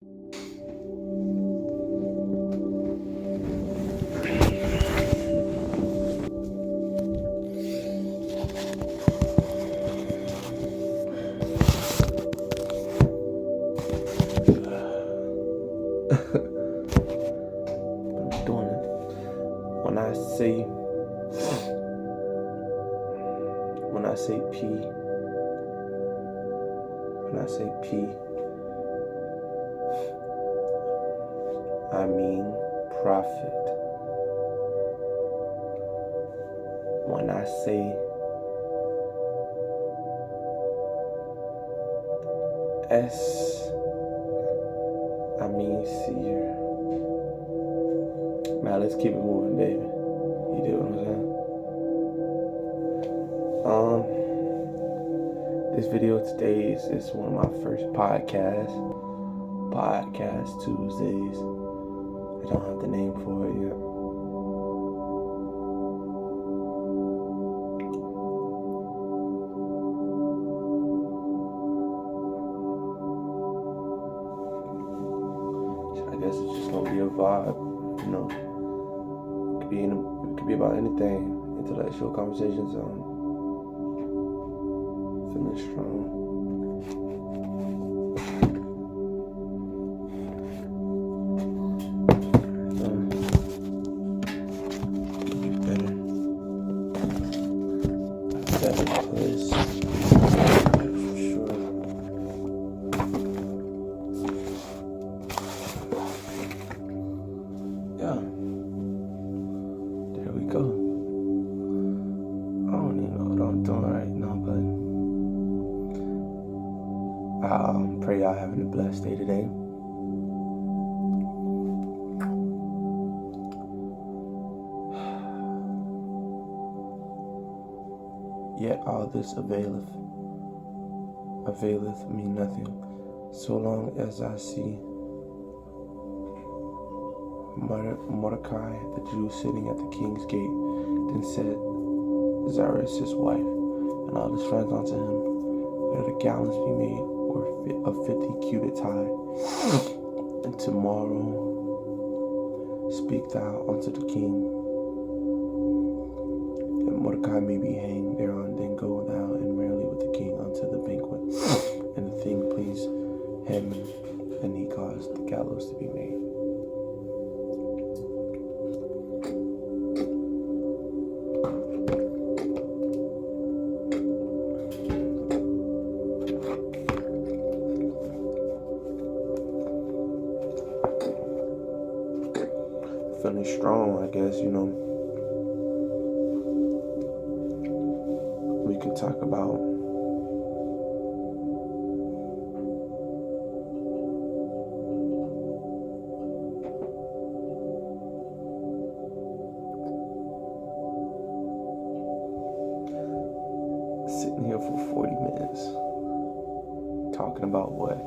I'm doing it. When I say P, I mean prophet. When I say S, I mean seer. Man, let's keep it moving, baby. You dig what I'm saying? This video today is one of my first podcast Tuesdays. I don't have the name for it yet. I guess it's just gonna be a vibe, you know. It could be about anything. Intellectual conversations on feeling strong. Better place for sure. Yeah. There we go. I don't even know what I'm doing right now, but I pray y'all having a blessed day today. Yet all this availeth me nothing, so long as I see Mordecai the Jew sitting at the king's gate. Then said Xerxes' wife and all his friends unto him, let the gallons be made of 50 cubits high, and tomorrow speak thou unto the king, and Mordecai may be hanged thereon. Then go thou and merrily with the king unto the banquet. And the thing pleased him, and he caused the gallows to be made. Feeling strong, I guess, you know. We can talk about sitting here for 40 minutes talking about what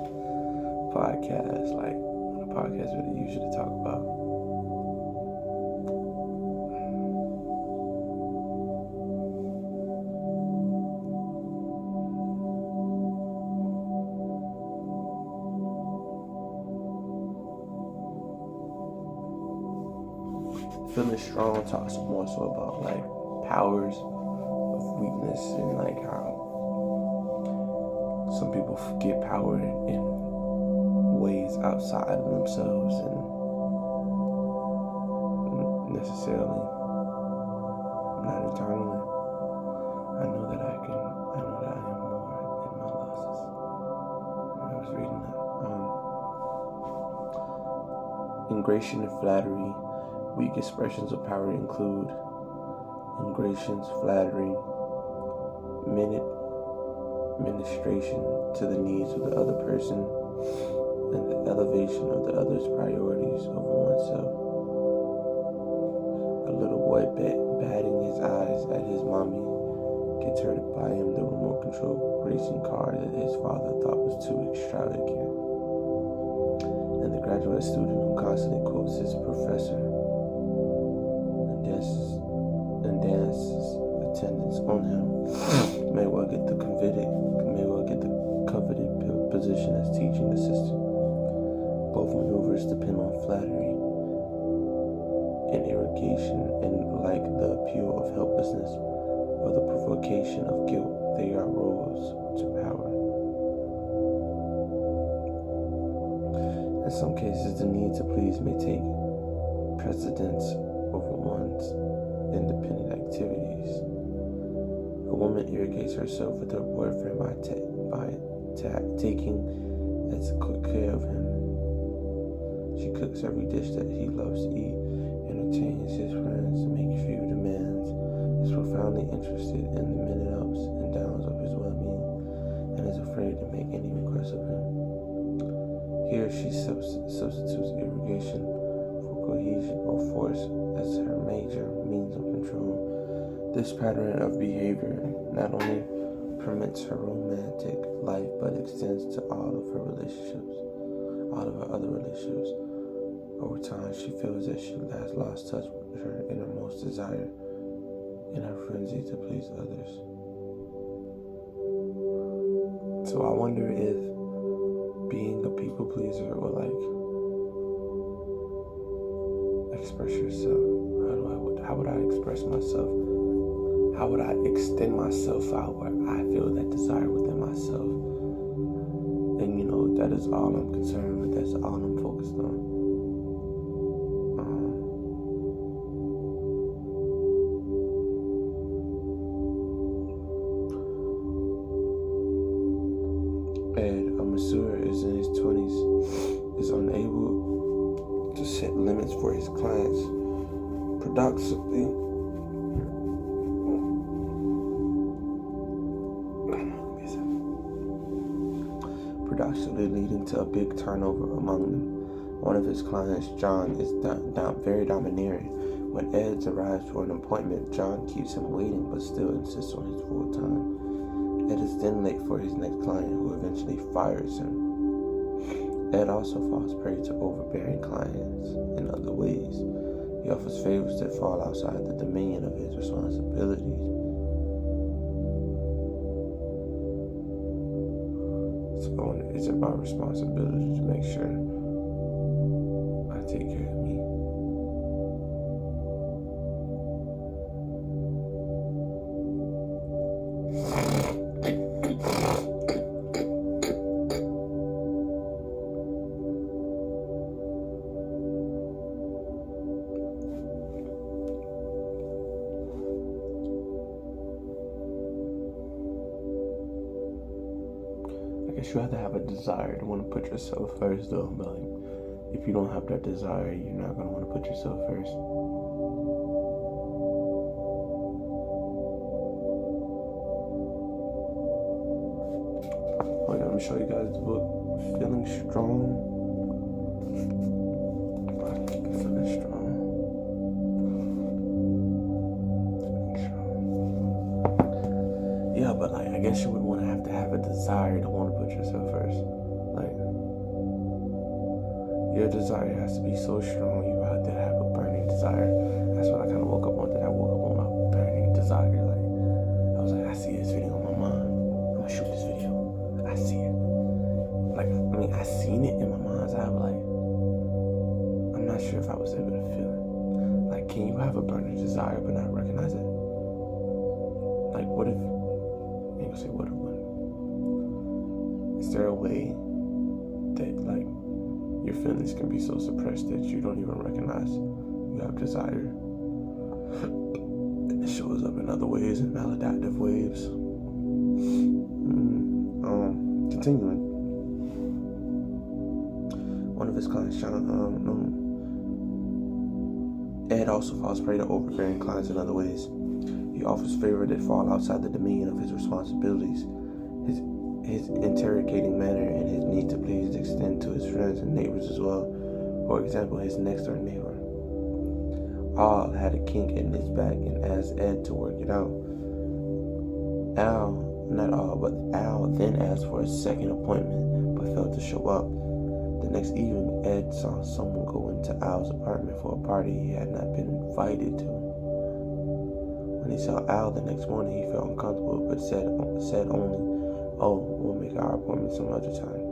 podcasts, like what a podcast really usually talk about. Feeling strong talks more so about like powers of weakness, and like how some people get power in ways outside of themselves and necessarily not eternally. I know that I am more than my losses. I was reading that. Ingration and flattery. Weak expressions of power include ingrations, flattery, ministration to the needs of the other person, and the elevation of the other's priorities over oneself. A little boy batting his eyes at his mommy gets her to buy him the remote control racing car that his father thought was too extravagant. And the graduate student who constantly quotes his professor and dances attendance on him may well get the coveted position as teaching assistant. flattery and irrigation, and like the appeal of helplessness or the provocation of guilt, they are roads to power. In some cases, the need to please may take precedence over one's independent activities. A woman irrigates herself with her boyfriend by taking as good care of him. She cooks every dish that he loves to eat, entertains his friends, makes few demands, is profoundly interested in the minute ups and downs of his well-being, and is afraid to make any requests of him. Here she substitutes irrigation for cohesion or force as her major means of control. This pattern of behavior not only permits her romantic life, but extends to all of her other relationships. Over time, she feels that she has lost touch with her innermost desire in her frenzy to please others. So I wonder if being a people pleaser will express yourself. How would I express myself? How would I extend myself out where I feel that desire within myself? And that is all I'm concerned with. That's all I'm focused on. Ed, a masseur, is in his 20s, is unable to set limits for his clients. Paradoxically leading to a big turnover among them. One of his clients, John, is very domineering. When Ed arrives for an appointment, John keeps him waiting but still insists on his full time. Ed is then late for his next client, who eventually fires him. Ed also falls prey to overbearing clients in other ways. He offers favors that fall outside the dominion of his responsibilities. So it's my responsibility to make sure I take care of me. I guess you have to have a desire to want to put yourself first, though. But if you don't have that desire, you're not going to want to put yourself first. Okay, let me show you guys the book, Feeling Strong. Feeling Strong. Yeah, but I guess you would want to have a desire to want to put yourself first. Your desire has to be so strong. You have to have a burning desire. That's what I kind of woke up on. That I woke up on my burning desire. I was like, I see this video on my mind. I'm gonna shoot this video. I see it. I seen it in my mind's eye, but I'm not sure if I was able to feel it. Can you have a burning desire but not recognize it? What if? You can say what if? Is there a way that your feelings can be so suppressed that you don't even recognize you have desire? And it shows up in other ways, in maladaptive ways. Continuing. One of his clients, Ed also falls prey to overbearing clients in other ways. He offers favor that fall outside the dominion of his responsibilities. His interrogating manner and his need to please extend to his friends and neighbors as well. For example, his next-door neighbor. Al had a kink in his back and asked Ed to work it out. Al then asked for a second appointment but failed to show up. The next evening, Ed saw someone go into Al's apartment for a party he had not been invited to. When he saw Al the next morning, he felt uncomfortable but said only, "Oh, we'll make our appointment some other time."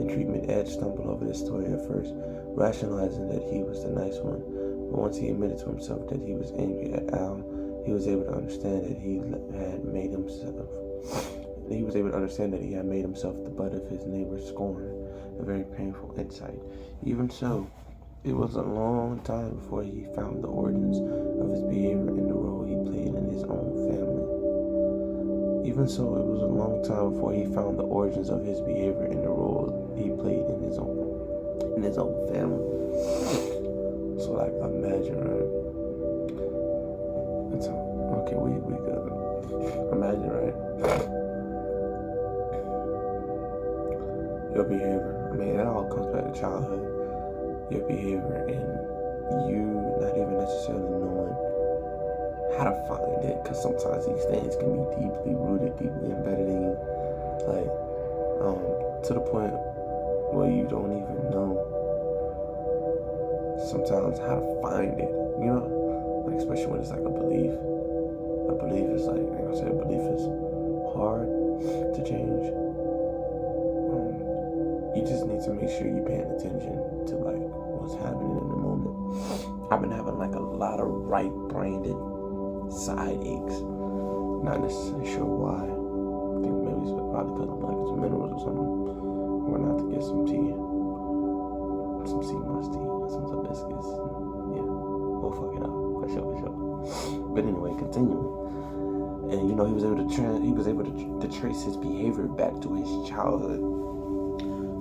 in treatment, Ed stumbled over this story at first, rationalizing that he was the nice one. But once he admitted to himself that he was angry at Al, he was able to understand that he had made himself the butt of his neighbor's scorn, a very painful insight. Even so, it was a long time before he found the origins of his behavior and the role he played in his own family. Even so, it was a long time before he found the origins of his behavior and the role he played in his own family. So, like, imagine, right? Okay, we good. Imagine, right? Your behavior. I mean, it all comes back to childhood. Your behavior and you not even necessarily knowing how to find it, because sometimes these things can be deeply rooted, deeply embedded in you, like to the point where you don't even know sometimes how to find it, you know, like especially when it's like a belief. A belief is like I said, a belief is hard to change. You just need to make sure you're paying attention to like what's happening in the moment. I've been having like a lot of right-brained side aches. Not necessarily sure why. I think maybe it's probably because I'm like some minerals or something. Or not to get some tea. Some sea moss tea. Some hibiscus. Yeah. We'll fuck it up. For sure. But anyway, continuing. And you know, he was able to trace his behavior back to his childhood.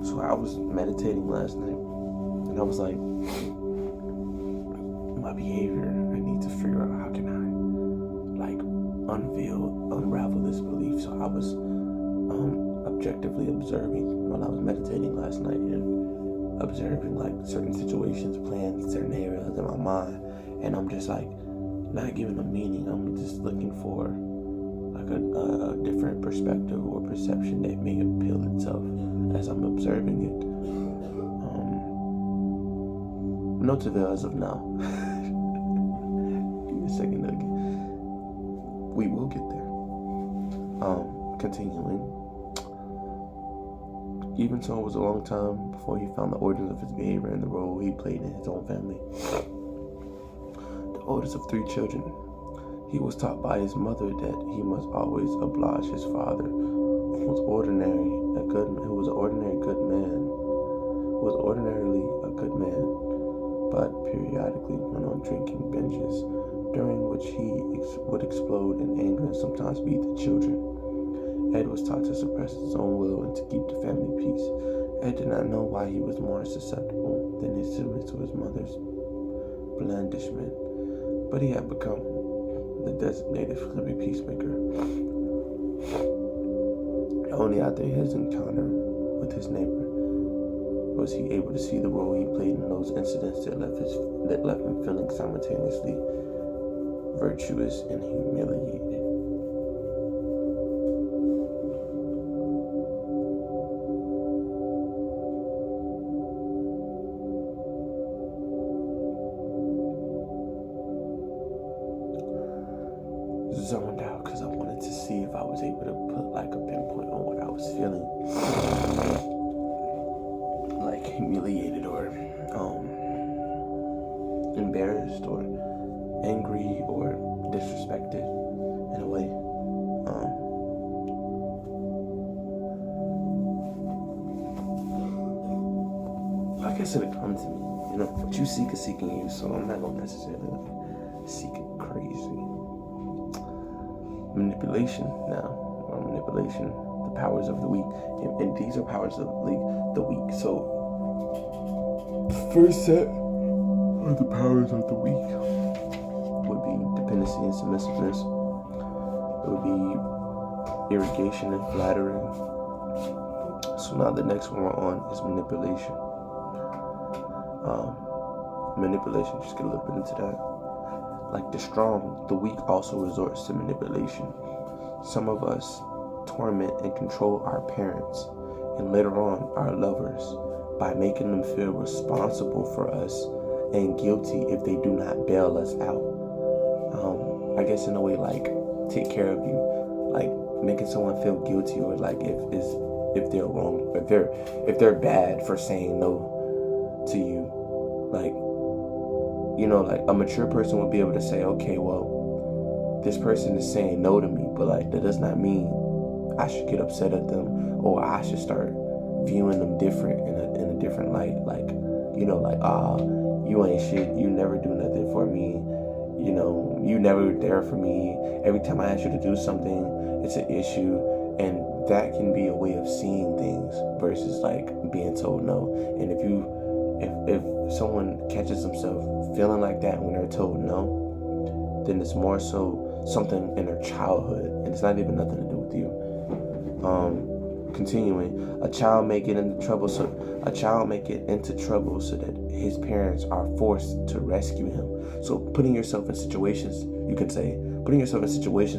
So I was meditating last night, and I was like, my behavior, I need to figure out how can I, like, unravel this belief. So I was objectively observing when I was meditating last night and observing, like, certain situations, plans, certain areas in my mind, and I'm just, like, not giving them meaning. I'm just looking for, like, a different perspective or perception that may appeal itself as I'm observing it. No to the as of now. Give me a second again. We will get there. Continuing. Even so, it was a long time before he found the origins of his behavior and the role he played in his own family. The oldest of 3 children, he was taught by his mother that he must always oblige his father, who was ordinarily a good man, but periodically went on drinking binges, during which he would explode in anger and sometimes beat the children. Ed was taught to suppress his own will and to keep the family peace. Ed did not know why he was more susceptible than his siblings to his mother's blandishment, but he had become the designated flippy peacemaker. Only after his encounter with his neighbor was he able to see the role he played in those incidents that left him feeling simultaneously virtuous and humiliated. Zoned out because I wanted to see if I was able to put like a pinpoint on what I was feeling. Like humiliated or embarrassed or angry or disrespected in a way. I guess it'll come to me. You know, what you seek is seeking you, so I'm not gonna necessarily seek it crazy. Manipulation, the powers of the weak, and these are powers of the weak. So the first set of the powers of the weak would be dependency and submissiveness. It would be irrigation and flattery. So now the next one we're on is manipulation. Manipulation, just get a little bit into that. Like the strong, the weak also resorts to manipulation. Some of us torment and control our parents and later on our lovers by making them feel responsible for us and guilty if they do not bail us out. I guess in a way like take care of you, like making someone feel guilty or like if if they're wrong, if they're bad for saying no to you. Like, like a mature person would be able to say, okay, well, this person is saying no to me, but like that does not mean I should get upset at them, or I should start viewing them different in a different light. Like, you ain't shit. You never do nothing for me. You never there for me. Every time I ask you to do something, it's an issue. And that can be a way of seeing things versus like being told no. And if someone catches themselves feeling like that when they're told no, then it's more so something in their childhood, and it's not even nothing to do with you. Continuing, a child may get into trouble so that his parents are forced to rescue him. So putting yourself in situations,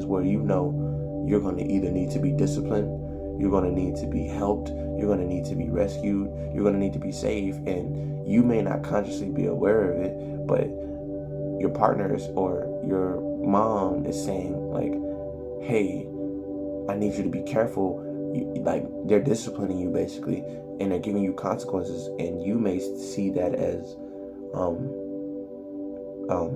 where you're going to either need to be disciplined, you're going to need to be helped, you're going to need to be rescued, you're going to need to be saved, and you may not consciously be aware of it, but your partners or your mom is saying like, hey, I need you to be careful. Like, they're disciplining you basically, and they're giving you consequences, and you may see that as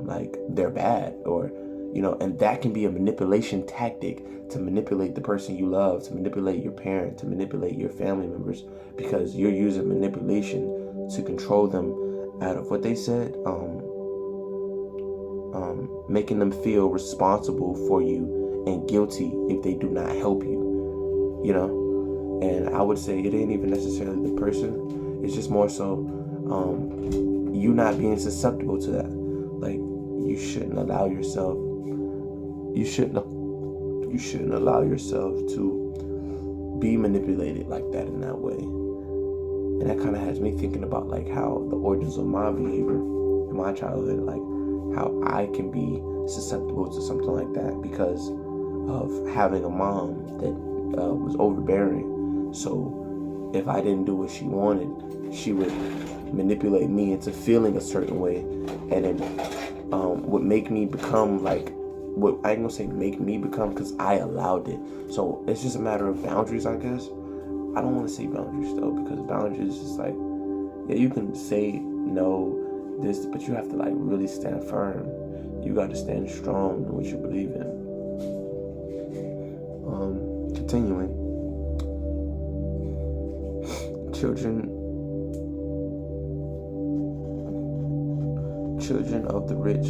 like they're bad, or and that can be a manipulation tactic to manipulate the person you love, to manipulate your parent, to manipulate your family members, because you're using manipulation to control them out of what they said, making them feel responsible for you and guilty if they do not help you. And I would say it ain't even necessarily the person. It's just more so you not being susceptible to that. Like, you shouldn't allow yourself to be manipulated like that in that way. And that kind of has me thinking about like how the origins of my behavior in my childhood, like how I can be susceptible to something like that because of having a mom that was overbearing. So if I didn't do what she wanted, she would manipulate me into feeling a certain way, and it would make me become like what I ain't gonna say make me become, because I allowed it. So it's just a matter of boundaries, I guess. I don't want to say boundaries though, because boundaries is like, yeah, you can say no, this, but you have to like really stand firm. You got to stand strong in what you believe in. Continuing, children of the rich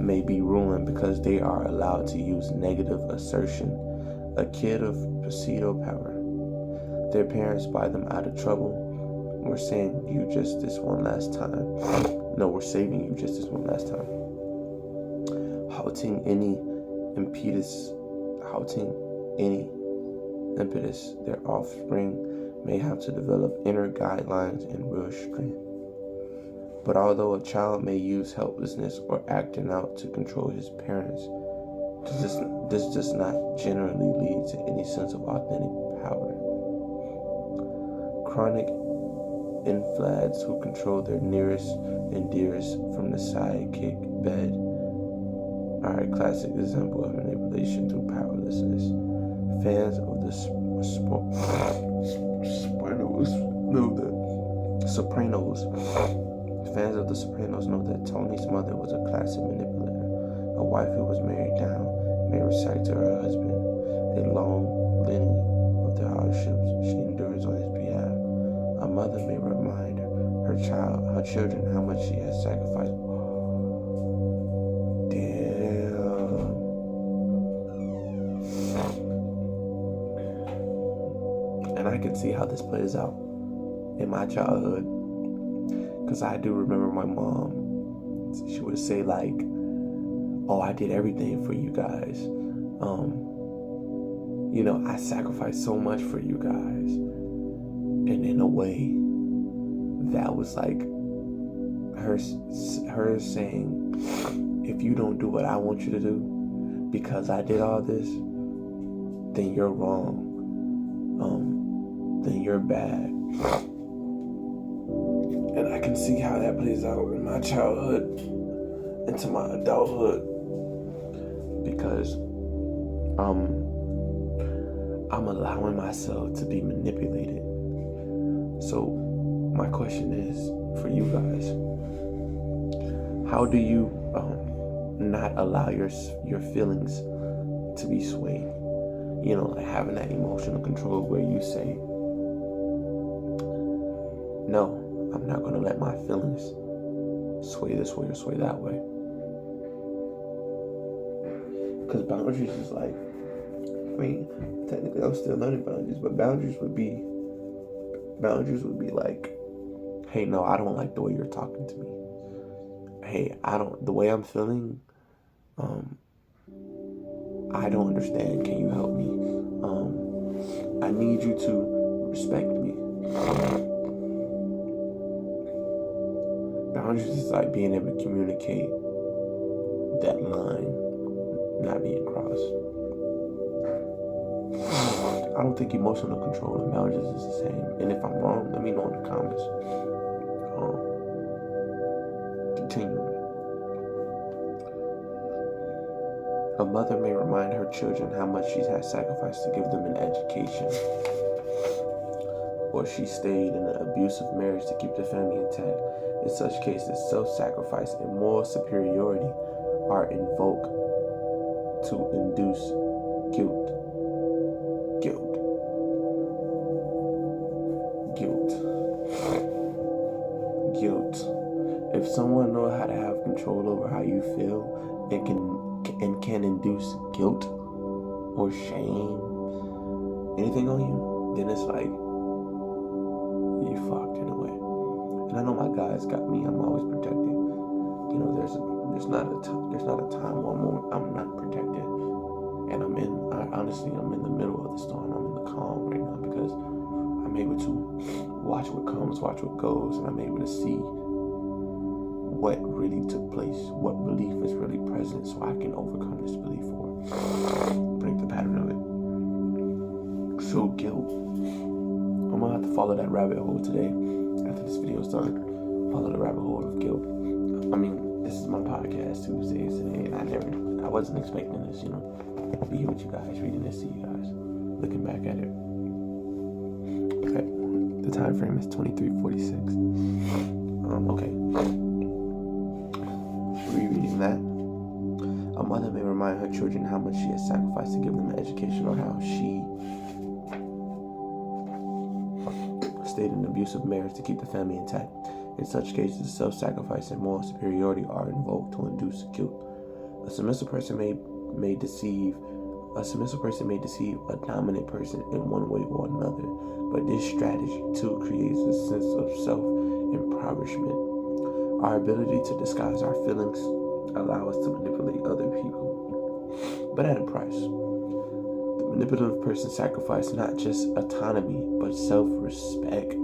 may be ruined because they are allowed to use negative assertion. A kid of pseudo power. Their parents buy them out of trouble. We're saying you just this one last time. No, we're saving you just this one last time. Halting any impetus, their offspring may have to develop inner guidelines and real strength. But although a child may use helplessness or acting out to control his parents, this does not generally lead to any sense of authentic power. Chronic inflads who control their nearest and dearest from the sidekick bed are a classic example of manipulation through powerlessness. Fans of the Sopranos know that Tony's mother was a classic manipulator. A wife who was married down may recite to her husband a long litany of the hardships she endures on his behalf. A mother may remind her children how much she has sacrificed. Damn. And I can see how this plays out in my childhood, because I do remember my mom, she would say like, oh, I did everything for you guys. I sacrificed so much for you guys. And in a way, that was like her saying, if you don't do what I want you to do because I did all this, then you're wrong. Then you're bad. And I can see how that plays out in my childhood into my adulthood, because I'm allowing myself to be manipulated. So my question is for you guys, how do you not allow your feelings to be swayed? You know, like having that emotional control where you say, no, I'm not going to let my feelings sway this way or sway that way. Because boundaries is like, I mean, technically I'm still learning boundaries, but boundaries would be like, hey, no, I don't like the way you're talking to me. Hey, the way I'm feeling, I don't understand. Can you help me? I need you to respect me. Boundaries is like being able to communicate that line not being crossed. I don't think emotional control and boundaries is the same. And if I'm wrong, let me know in the comments. Continuing. A mother may remind her children how much she has sacrificed to give them an education, or she stayed in an abusive marriage to keep the family intact. In such cases, self-sacrifice and moral superiority are invoked to induce guilt. If someone knows how to have control over how you feel and can induce guilt or shame, anything on you, then it's like you fucked in a way. And I know my guys got me. I'm always protected. You know, there's not a time where I'm not protected. And I'm in the middle of the storm. I'm in the calm right now because I'm able to watch what comes, watch what goes, and I'm able to see what really took place, what belief is really present, so I can overcome this belief or break the pattern of it. So guilt. I'm gonna have to follow that rabbit hole today. After this video is done, follow the rabbit hole of guilt. I mean, this is my podcast Tuesdays today, and I wasn't expecting this, you know. Be here with you guys, reading this to you guys, looking back at it. Okay, the time frame is 23:46. Okay. Rereading that. A mother may remind her children how much she has sacrificed to give them an education, or how she stayed in an abusive marriage to keep the family intact. In such cases, self-sacrifice and moral superiority are invoked to induce guilt. A submissive person may deceive a dominant person in one way or another, but this strategy too creates a sense of self-impoverishment. Our ability to disguise our feelings allow us to manipulate other people, but at a price. The manipulative person sacrifices not just autonomy, but self-respect.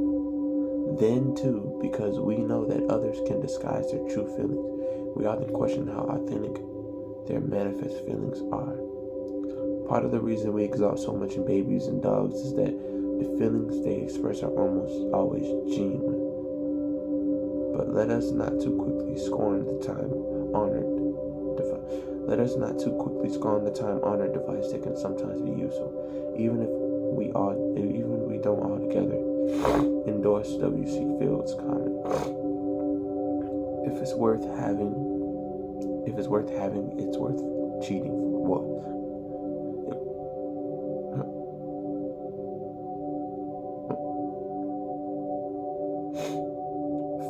Then too, because we know that others can disguise their true feelings, we often question how authentic their manifest feelings are. Part of the reason we exalt so much in babies and dogs is that the feelings they express are almost always genuine. But let us not too quickly scorn the time-honored device that can sometimes be useful, even if we don't altogether endorse W.C. Fields' comment. If it's worth having, it's worth cheating for. What?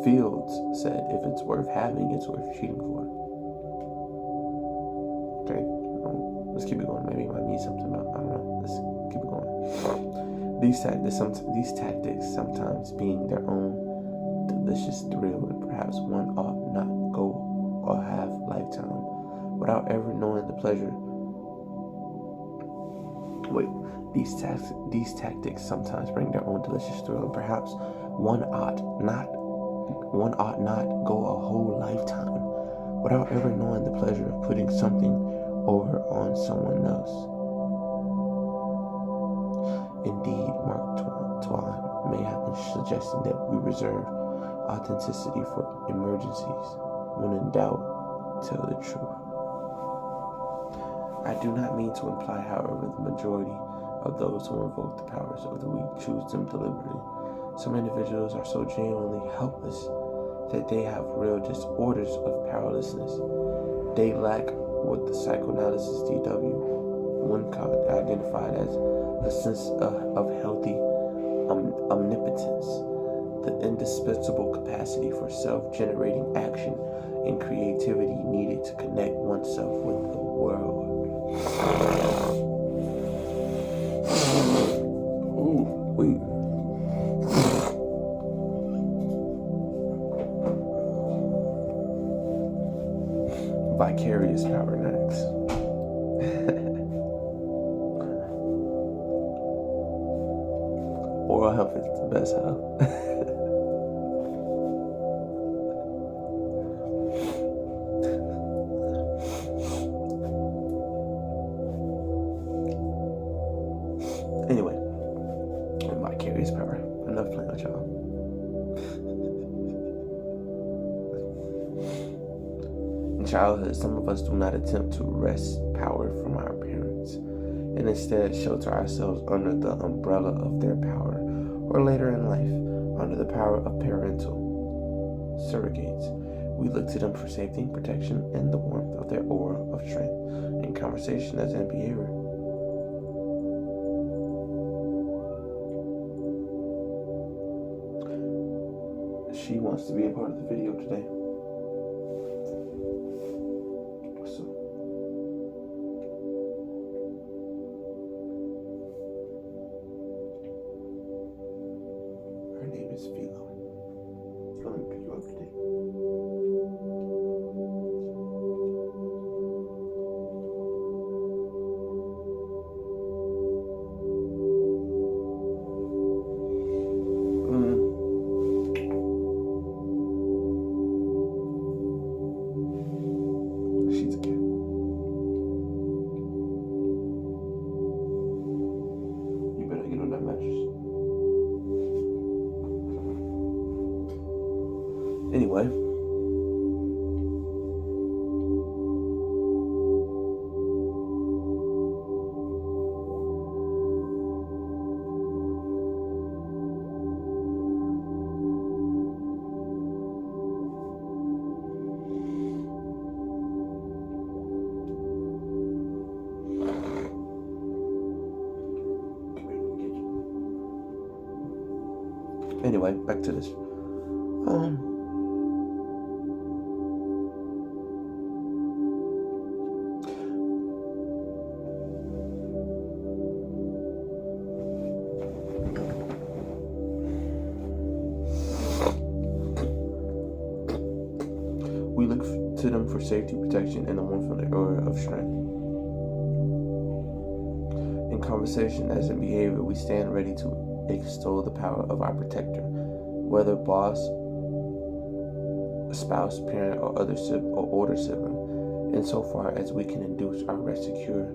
Fields said, if it's worth having, it's worth cheating for. Okay, let's keep it going. Maybe it might mean something about, I don't know. Let's keep it going. These tactics sometimes being their own delicious thrill, and perhaps one ought not go or have lifetime without ever knowing the pleasure. These tactics sometimes bring their own delicious thrill, and perhaps one ought not go a whole lifetime without ever knowing the pleasure of putting something over on someone else. Indeed, Mark Twain may have been suggesting that we reserve authenticity for emergencies. When in doubt, tell the truth. I do not mean to imply, however, the majority of those who invoke the powers of the weak choose them deliberately. Some individuals are so genuinely helpless that they have real disorders of powerlessness. They lack what the psychoanalysis D.W. Wincott identified as a sense of healthy omnipotence, the indispensable capacity for self-generating action and creativity needed to connect oneself with the world. Ooh, wait. Vicarious power next. Oral health is the best health. Anyway, vicarious power. Enough playing with y'all. In childhood, some of us do not attempt to wrest power from our parents, and instead shelter ourselves under the umbrella of their power, or later in life, under the power of parental surrogates. We look to them for safety, protection, and the warmth of their aura of strength in conversation as in behavior. She wants to be a part of the video today. So, her name is Philo. Let me pick you up today. She's a kid. You better get on that mattress. Anyway. Anyway, back to this. We look to them for safety, protection, and the warmth of their aura of strength. In conversation as in behavior, we stand ready to extol the power of our protector, whether boss, spouse, parent, or other or older sibling, insofar as we can induce our rescuer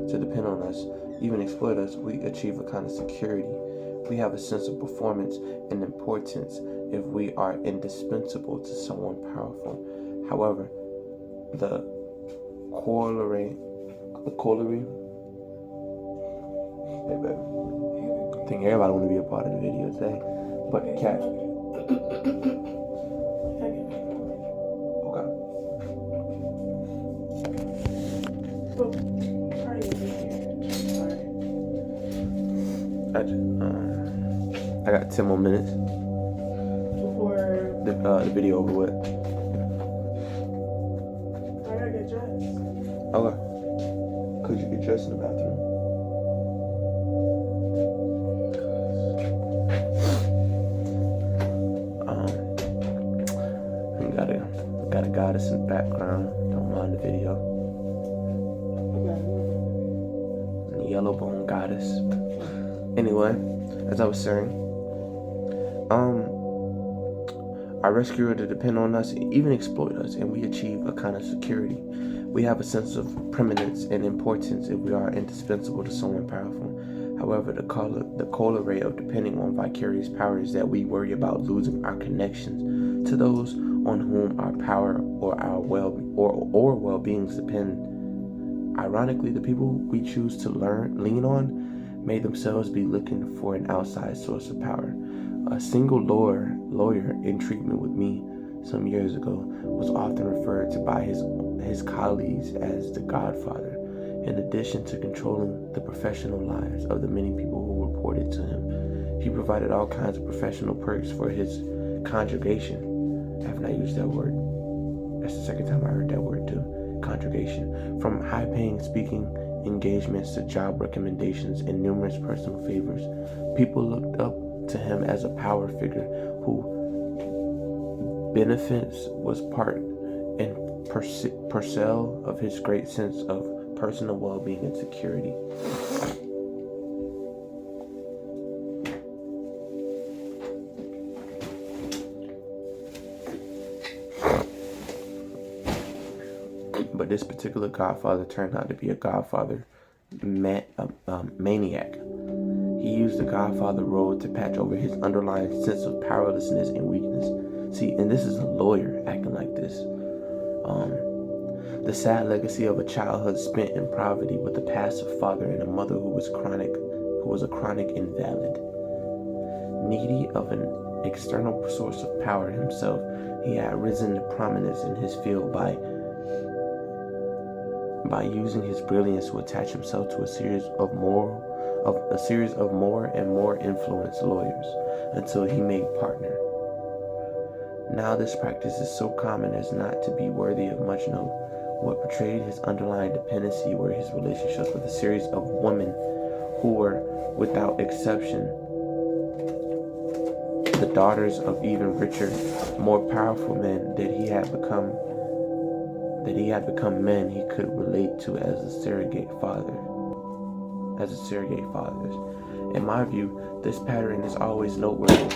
to depend on us, even exploit us. We achieve a kind of security. We have a sense of performance and importance if we are indispensable to someone powerful. However, the corollary. Hey, baby. I think everybody want to be a part of the video today, but Cat. Okay. I got 10 more minutes before the video over with. I gotta get dressed. Okay. Could you get dressed in the bathroom? Got a goddess in the background. Don't mind the video. The yellow bone goddess. Anyway, as I was saying, our rescuer to depend on us, even exploit us, and we achieve a kind of security. We have a sense of preeminence and importance if we are indispensable to someone powerful. However, the corollary of depending on vicarious power is that we worry about losing our connections to those on whom our power or our well-beings depend. Ironically, the people we choose to lean on may themselves be looking for an outside source of power. A single lawyer in treatment with me some years ago was often referred to by his colleagues as the Godfather, in addition to controlling the professional lives of the many people who reported to him. He provided all kinds of professional perks for his congregation. I have not used that word. That's the second time I heard that word too. Congregation. From high-paying speaking engagements to job recommendations and numerous personal favors, people looked up to him as a power figure who benefits was part and parcel of his great sense of personal well-being and security. But this particular godfather turned out to be a godfather maniac. He used the godfather role to patch over his underlying sense of powerlessness and weakness. See, and this is a lawyer acting like this. The sad legacy of a childhood spent in poverty with a passive father and a mother who was a chronic invalid. Needy of an external source of power himself, he had risen to prominence in his field by using his brilliance to attach himself to a series of more and more influenced lawyers until he made partner. Now this practice is so common as not to be worthy of much note. What portrayed his underlying dependency were his relationships with a series of women who were, without exception, the daughters of even richer, more powerful men that he had become men he could relate to as a surrogate fathers. In my view, this pattern is always noteworthy.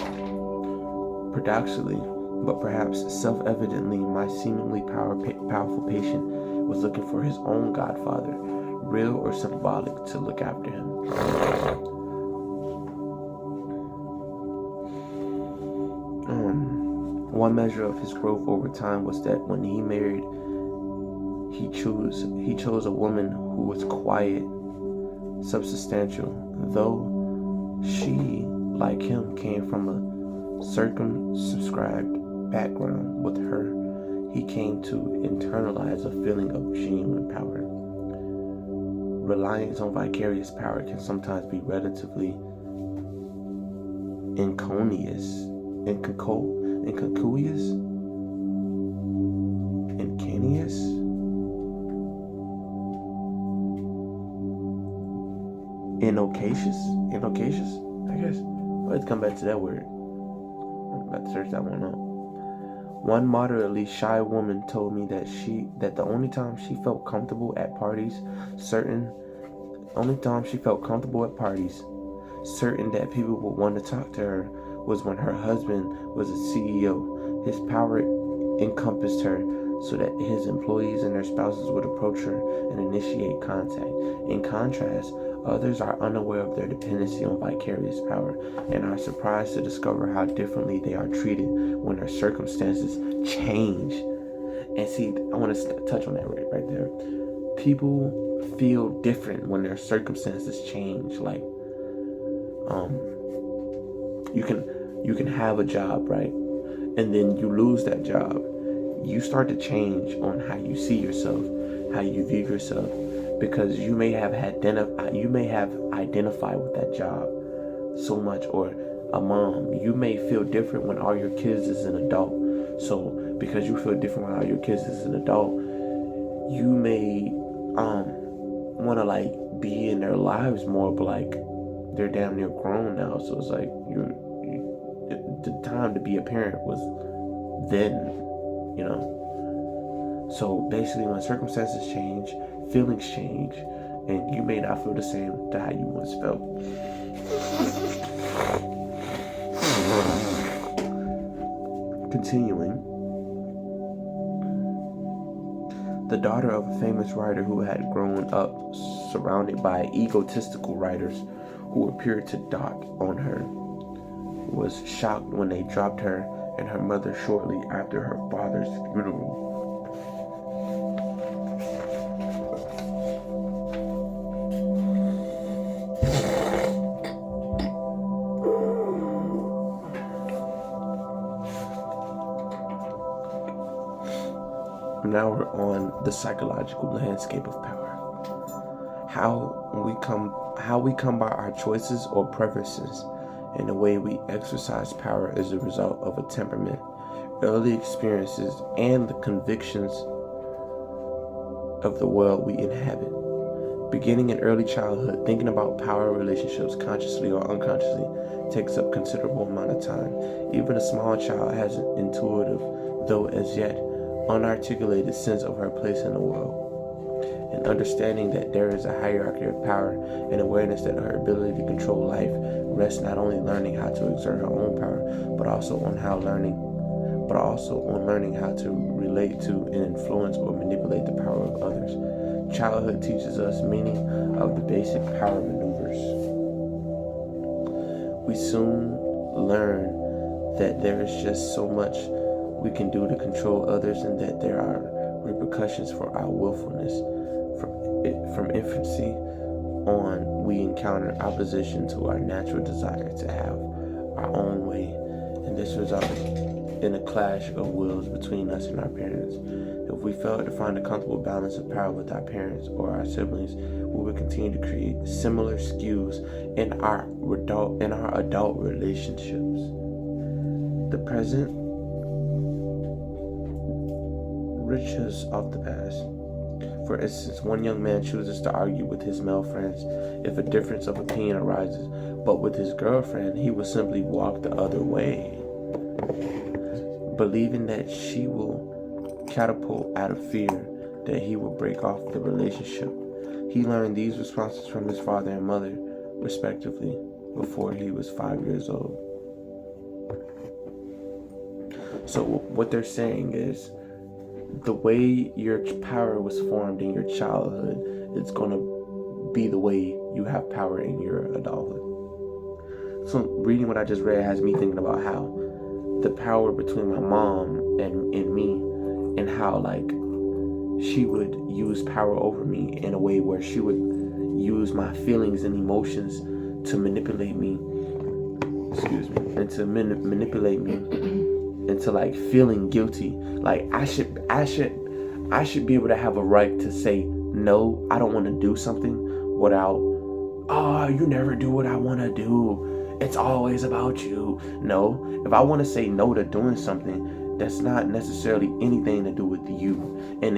Paradoxically, but perhaps self-evidently, my seemingly powerful patient was looking for his own godfather, real or symbolic, to look after him. One measure of his growth over time was that when he married, he chose a woman who was quiet, substantial, though she, like him, came from a circumscribed background. With her, he came to internalize a feeling of genuine power. Reliance on vicarious power can sometimes be relatively inconcuous, innocacious, I guess. Let's come back to that word. I'm about to search that one up. One moderately shy woman told me that the only time she felt comfortable at parties, certain that people would want to talk to her, was when her husband was a CEO. His power encompassed her so that his employees and their spouses would approach her and initiate contact. In contrast, others are unaware of their dependency on vicarious power and are surprised to discover how differently they are treated when their circumstances change. And see, I want to touch on that right there. People feel different when their circumstances change. Like, you can have a job, right? And then you lose that job. You start to change on how you see yourself, how you view yourself, because you may have identified with that job so much. Or a mom, you may feel different when all your kids is an adult. So because you feel different when all your kids is an adult, you may want to like be in their lives more, but like they're damn near grown now. So it's like the time to be a parent was then, you know. So basically, when circumstances change, feelings change, and you may not feel the same to how you once felt. Continuing, the daughter of a famous writer who had grown up surrounded by egotistical writers who appeared to dote on her was shocked when they dropped her and her mother shortly after her father's funeral. now we're on the psychological landscape of power. How we come by our choices or preferences, and the way we exercise power is a result of a temperament, early experiences, and the convictions of the world we inhabit. Beginning in early childhood, thinking about power relationships consciously or unconsciously takes up considerable amount of time. Even a small child has an intuitive, though as yet unarticulated, sense of her place in the world. And understanding that there is a hierarchy of power, and awareness that her ability to control life rests not only learning how to exert her own power, but also on learning how to relate to and influence or manipulate the power of others. Childhood teaches us many of the basic power maneuvers. We soon learn that there is just so much we can do to control others, and that there are repercussions for our willfulness. From infancy on, we encounter opposition to our natural desire to have our own way, and this results in a clash of wills between us and our parents. If we fail to find a comfortable balance of power with our parents or our siblings, we will continue to create similar skews in our adult relationships. The present riches of the past. For instance, one young man chooses to argue with his male friends if a difference of opinion arises, but with his girlfriend, he will simply walk the other way, believing that she will catapult out of fear that he will break off the relationship. He learned these responses from his father and mother, respectively, before he was 5 years old. So what they're saying is, the way your power was formed in your childhood, it's going to be the way you have power in your adulthood. So reading what I just read has me thinking about how the power between my mom and me, and how like she would use power over me in a way where she would use my feelings and emotions to manipulate me, and to manipulate me into like feeling guilty. Like I should be able to have a right to say no, I don't want to do something, without, oh, you never do what I want to do, it's always about you. No, if I want to say no to doing something, that's not necessarily anything to do with you. And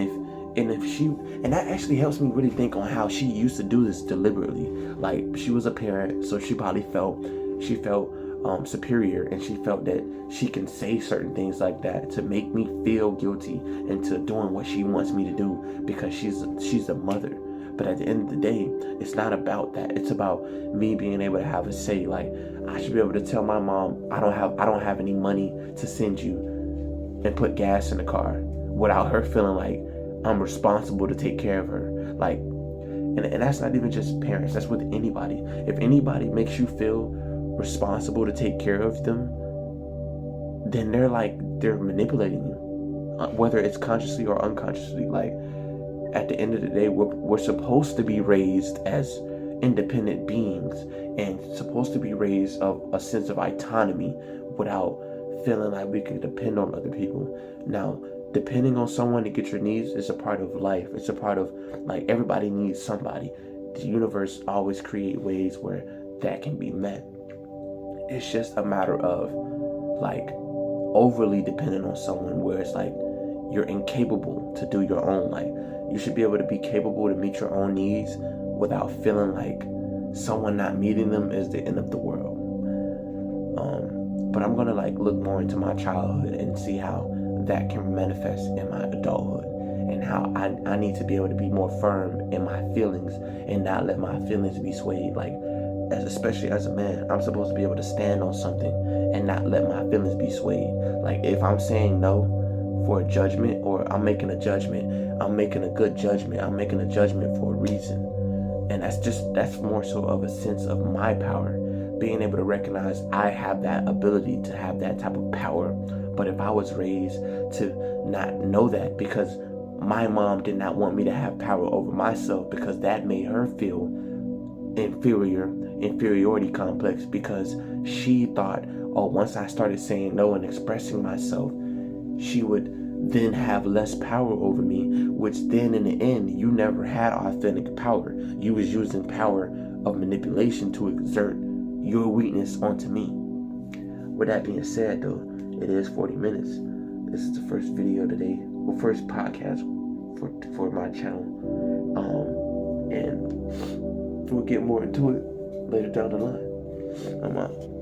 that actually helps me really think on how she used to do this deliberately. Like, she was a parent, so she probably felt superior, and she felt that she can say certain things like that to make me feel guilty into doing what she wants me to do, because she's a mother. But at the end of the day, it's not about that. It's about me being able to have a say. Like, I should be able to tell my mom, I don't have any money to send you, and put gas in the car, without her feeling like I'm responsible to take care of her. Like, and that's not even just parents, that's with anybody. If anybody makes you feel responsible to take care of them, then they're manipulating you, whether it's consciously or unconsciously. Like, at the end of the day, we're supposed to be raised as independent beings, and supposed to be raised of a sense of autonomy without feeling like we can depend on other people. Now, depending on someone to get your needs is a part of life. It's a part of, like, everybody needs somebody. The universe always create ways where that can be met. It's just a matter of, like, overly dependent on someone where it's like you're incapable to do your own. Like, you should be able to be capable to meet your own needs without feeling like someone not meeting them is the end of the world. But I'm gonna look more into my childhood and see how that can manifest in my adulthood, and how I need to be able to be more firm in my feelings and not let my feelings be swayed. Like, especially as a man, I'm supposed to be able to stand on something and not let my feelings be swayed. Like, if I'm saying no for a judgment, or I'm making a judgment, I'm making a good judgment, I'm making a judgment for a reason. And that's more so of a sense of my power, being able to recognize I have that ability to have that type of power. But if I was raised to not know that, because my mom did not want me to have power over myself, because that made her feel inferiority complex, because she thought, oh, once I started saying no and expressing myself, she would then have less power over me, which then in the end, you never had authentic power. You was using power of manipulation to exert your weakness onto me. With that being said, though, it is 40 minutes. This is the first video today, or first podcast for my channel. And we'll get more into it later down the line. I'm out.